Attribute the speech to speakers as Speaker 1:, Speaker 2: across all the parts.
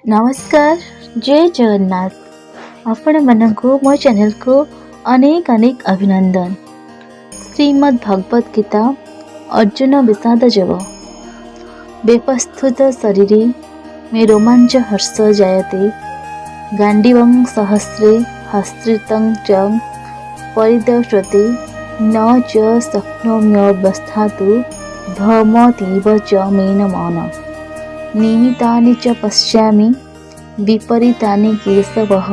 Speaker 1: नमस्कार, जय जगन्नाथ। आपण मानकु मो चैनल को अनेक अनेक अभिनंदन। श्रीमद् भगवत गीता अर्जुन विषाद जव बेपस्तुत शरीरे मे रोमांच हर्ष जायते गांडीवं सहस्रे हस्त्रितं च परिदश्यते न च शक्नोम्यवस्थातु भ्रमतीव च मेन मन निमितानि च पश्यामि विपरीतानि केशवः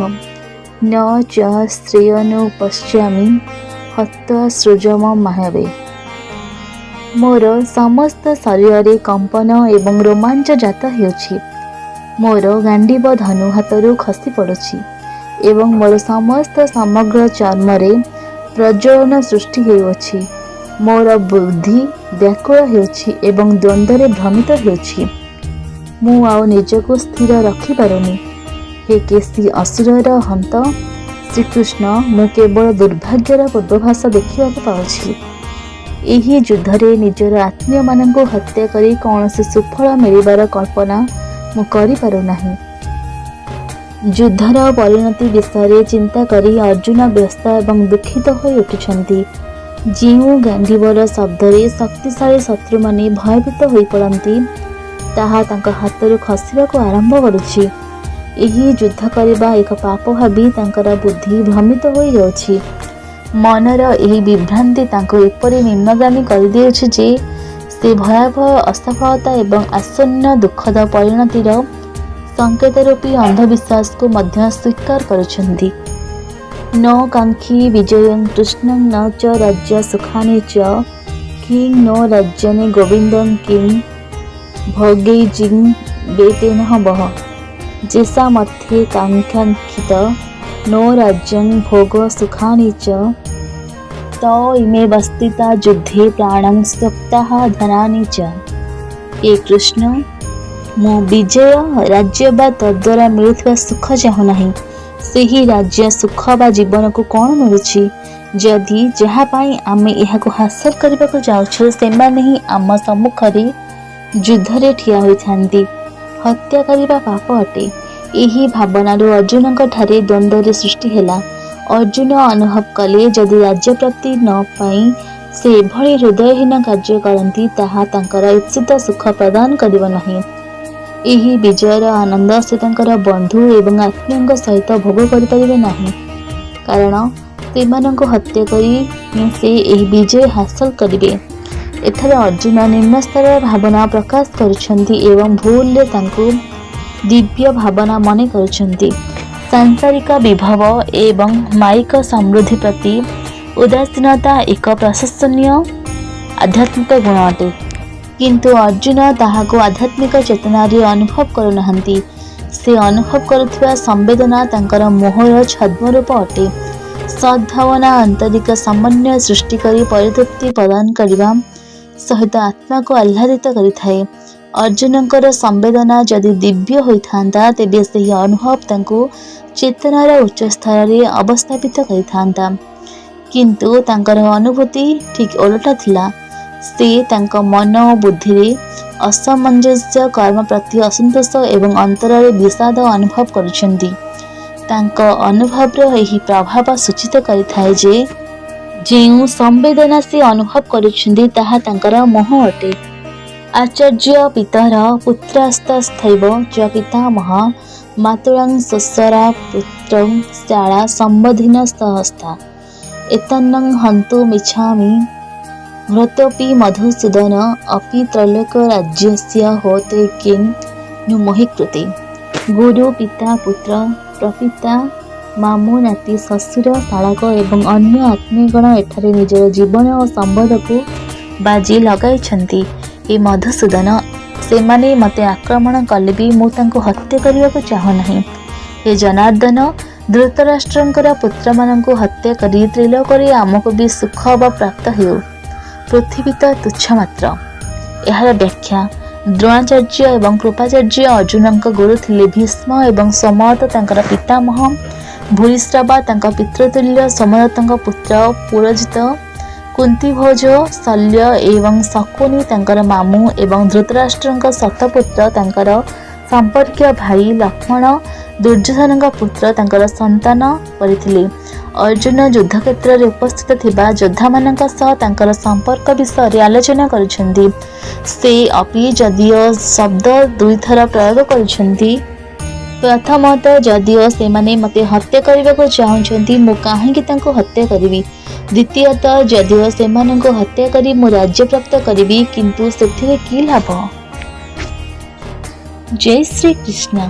Speaker 1: न च श्रेयनो पश्यामि हत्वा सृजमं माहवे। मोर समस्त शरीर कंपन एवं रोमांच जात हेउछि। मोर गांडीव धनु हाथरू खसी पड़ुछि एवं मोर समस्त समग्र चर्मरे प्रज्वलन सृष्टि हेउछि। मोर बुद्धि व्याकुल हेउछि एवं द्वंद्वरे भ्रमित हेउछि। मु आउ निजको स्थिर रखी पारुनी। हे केसी असुरर हंत श्रीकृष्ण, मु केवल दुर्भाग्यर पूर्वभास देखा पाउछि। एही युद्धरे निजर आत्मीय मानंको हत्या करी कौनसी सुफल मिलिबार कल्पना मु करि पारु नाही। युद्धर परिणति विषय चिंता करी अर्जुन व्यस्त एवं दुखित हो उठिछंती। जिउ गांडीवर शब्दरे शक्तिशाली शत्रु माने भयभीत होई पड़ंती ताहा तांका हाथरू खसिबाको आरंभ करुछि। एही युद्ध करिबा एक पाप भाबी तांकर बुद्धि भ्रमित होई जाउछि। मनर एही विभ्रांति तांको एपरि निम्नगामी करि देउछि जे से भयावह असफलता एवं आसन्न दुखद परिणतिर संकेत रूपी अंधविश्वास को मध्य स्वीकार करुछन्ति। न कांक्षी विजयं कृष्णं न च राज्य सुखानि च किं नो राज्यने गोविंदं किं भोगे जिंग बेतेन बह जेसा मध्ये कांक्षांकित नो राज्यं भोग सुखानि च तो इमे वस्तिता युद्धे प्राणं त्यक्ताः धनानि च। हे कृष्ण, मो विजय राज्य बा तद्वारा मिलुଥିବା सुख चाहू नाही। सेही राज्य सुख बा जीवन को कौन मिलुछि? जदि जहा पाई आमे एहाको हासिल करबाको जाउछु सेमाने ही आम सम्मुखरे युद्धरे ठिया होइथांती। हत्या करिबा पाप अटे। एही भावनारू अर्जुनक ठारे द्वंद्वरे सृष्टि हेला। अर्जुन अनुभव कले जदि राज्य प्राप्ति न पाई से एभଳି हृदयहीन कार्य करती ताहा तांकर इच्छित सुख प्रदान करिब नाही। एही विजयर आनंद से तांकर बंधु एवं आत्मीयଙ୍କ सहित भोग करि परिबे नाही, कारण सेमानଙ୍କୁ हत्या करी से एही विजय हासिल करिबे। एथरे अर्जुन निम्न स्तर भावना प्रकाश करुछन्ति एवं भूल तांको दिव्य भावना मने करुछन्ति। सांसारिक विभव एवं मायिक समृद्धि प्रति उदासीनता एक प्रशंसनीय आध्यात्मिक गुण अटे, किंतु अर्जुन ताहाको आध्यात्मिक चेतनारे अनुभव करुनाहंती। से अनुभव करुथिबा संवेदना तांकर मोहर छद्मरूप अटे। सद्भावना आंतरिक समन्वय सृष्टि करी परितृप्ति प्रदान करिबा सहित आत्मा को आह्लादित करिथाए। अर्जुनकर संवेदना जदि दिव्य होइथांता तेबे सेही अनुभव तांको चेतनार उच्च स्तर रे अवस्थापित करिथांता, किंतु तांकर अनुभूति ठीक ओलटा थिला। से तांको मन और बुद्धि रे असमंजस्य, कर्म प्रति असंतोष एवं अंतर रे विषाद अनुभव करुछन्ति। तांको अनुभव रो एही प्रभाव सूचित करिथाए जे जेउ संवेदना से अनुभव करुछन्ति ताहा तांकर मोह अटे। आचार्य पितर पुत्रस्तस्थैव च पितामह मातुलं ससरा पुत्रं शाला संबधिन सहस्ता एतन्नं हन्तुमिच्छामि व्रतोऽपि मधुसूदन अपि त्रैलोक राज्यस्य होते किं नु मोहि कृते। गुरु पिता पुत्र प्रपिता मामू नाती ससुर शालक एवं अन्य आत्मीयगण एठारे निजर जीवन और संबंध को बाजी लगाई। ए मधुसूदन, सेमाने मते आक्रमण कले भी मु तांको हत्या करबाको चाहू नाही। हे जनार्दन, धृतराष्ट्रंकर पुत्र मानंको हत्या करी त्रिलोकरे आमको भी सुख व प्राप्त हेउ। पृथ्वी तो तुच्छ मात्र। एहार व्याख्या द्रोणाचार्य एवं कृपाचार्य अर्जुनंक गुरु थिले भीष्म एवं सोमदत्त तांकर पितामह, भूरिश्रवा तांका पितृतुल्य सोमदत्तंक पुत्र पुरोजित, कुंती भोज शल्य एवं शकुनी तांकर मामू एवं धृतराष्ट्रंक सतपुत्र तांकर संपर्कीय भाई लक्ष्मण दुर्योधन पुत्र तांकर संतान परिथिले। अर्जुन युद्ध क्षेत्र में उपस्थित थिबा योद्धा मानक सह तांकर संपर्क विषय आलोचना करिसेंती। से अपि जदियो शब्द दुई थर प्रयोग करिसेंती। प्रथमतः जदियो से माने मते हत्या करने को चाहते मु कहीं हत्या करी। द्वितीयतः जदियो से हत्या करी मु राज्य प्राप्त करी किंतु से कि लाभ। जय श्री कृष्ण।